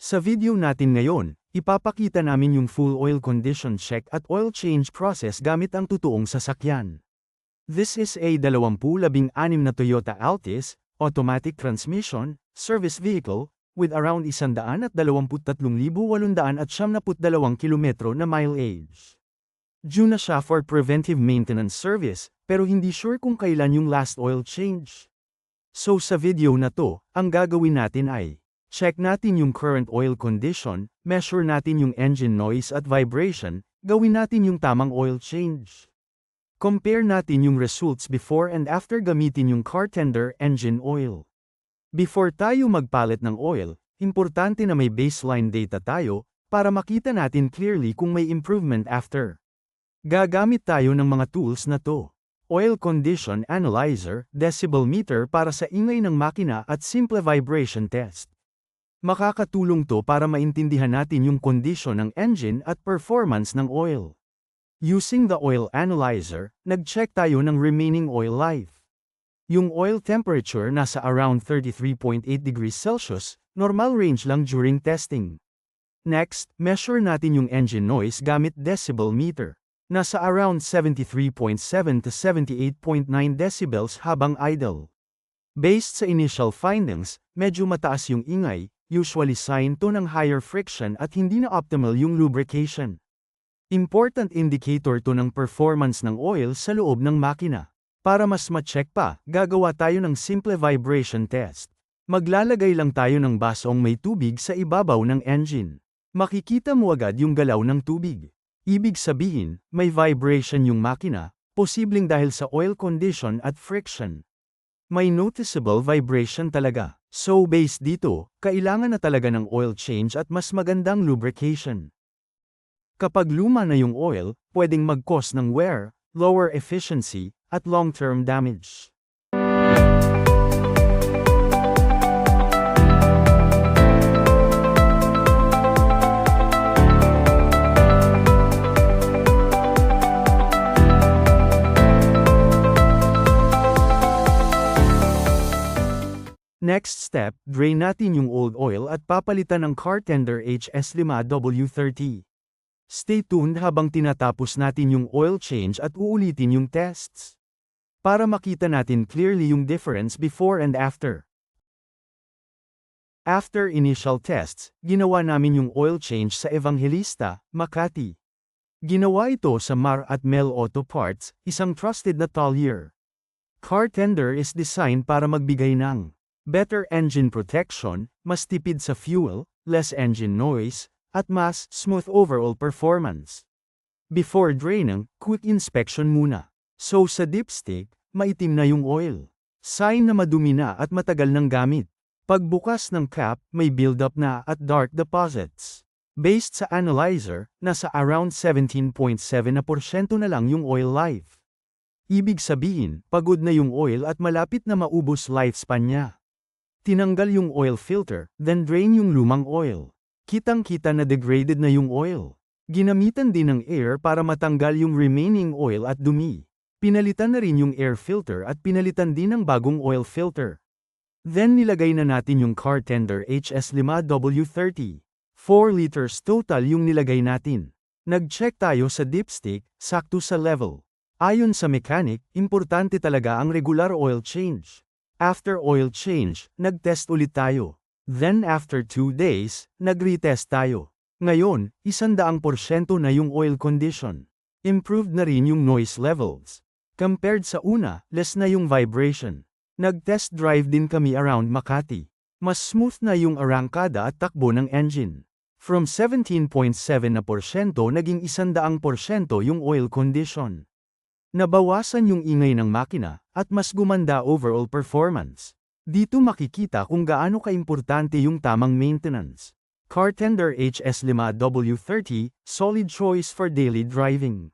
Sa video natin ngayon, ipapakita namin yung full oil condition check at oil change process gamit ang totoong sasakyan. This is a 2016 na Toyota Altis, automatic transmission, service vehicle, with around 123,872 kilometro na mileage. Due na siya for preventive maintenance service, pero hindi sure kung kailan yung last oil change. So sa video na to, ang gagawin natin ay check natin yung current oil condition, measure natin yung engine noise at vibration, gawin natin yung tamang oil change. Compare natin yung results before and after gamitin yung car tender engine oil. Before tayo magpalit ng oil, importante na may baseline data tayo, para makita natin clearly kung may improvement after. Gagamit tayo ng mga tools na to. Oil condition analyzer, decibel meter para sa ingay ng makina at simple vibration test. Makakatulong to para maintindihan natin yung condition ng engine at performance ng oil. Using the oil analyzer, nag-check tayo ng remaining oil life. Yung oil temperature nasa around 33.8 degrees Celsius, normal range lang during testing. Next, measure natin yung engine noise gamit decibel meter. Nasa around 73.7 to 78.9 decibels habang idle. Based sa initial findings, medyo mataas yung ingay, usually sign to ng higher friction at hindi na optimal yung lubrication. Important indicator to ng performance ng oil sa loob ng makina. Para mas ma-check pa, gagawa tayo ng simple vibration test. Maglalagay lang tayo ng basong may tubig sa ibabaw ng engine. Makikita mo agad yung galaw ng tubig. Ibig sabihin, may vibration yung makina, posibleng dahil sa oil condition at friction. May noticeable vibration talaga. So based dito, kailangan na talaga ng oil change at mas magandang lubrication. Kapag luma na yung oil, pwedeng mag-cause ng wear, lower efficiency, at long-term damage. Next step, drain natin yung old oil at papalitan ng car tender HS5W30. Stay tuned habang tinatapos natin yung oil change at uulitin yung tests. Para makita natin clearly yung difference before and after. After initial tests, ginawa namin yung oil change sa Evangelista, Makati. Ginawa ito sa Mar at Mel Auto Parts, isang trusted na talyer. Car tender is designed para magbigay ng better engine protection, mas tipid sa fuel, less engine noise, at mas smooth overall performance. Before draining, quick inspection muna. So sa dipstick, maitim na yung oil. Sign na madumi na at matagal ng gamit. Pagbukas ng cap, may buildup na at dark deposits. Based sa analyzer, nasa around 17.7% na lang yung oil life. Ibig sabihin, pagod na yung oil at malapit na maubos lifespan niya. Tinanggal yung oil filter, then drain yung lumang oil. Kitang-kita na degraded na yung oil. Ginamitan din ng air para matanggal yung remaining oil at dumi. Pinalitan na rin yung air filter at pinalitan din ng bagong oil filter. Then nilagay na natin yung car tender HS5W30. 4 liters total yung nilagay natin. Nag-check tayo sa dipstick, sakto sa level. Ayon sa mechanic, importante talaga ang regular oil change. After oil change, nag-test ulit tayo. Then after 2 days, nag-retest tayo. Ngayon, 100% na yung oil condition. Improved na rin yung noise levels. Compared sa una, less na yung vibration. Nag-test drive din kami around Makati. Mas smooth na yung arangkada at takbo ng engine. From 17.7% naging 100% yung oil condition. Nabawasan yung ingay ng makina, at mas gumanda overall performance. Dito makikita kung gaano kaimportante yung tamang maintenance. Car tender HS5W30, solid choice for daily driving.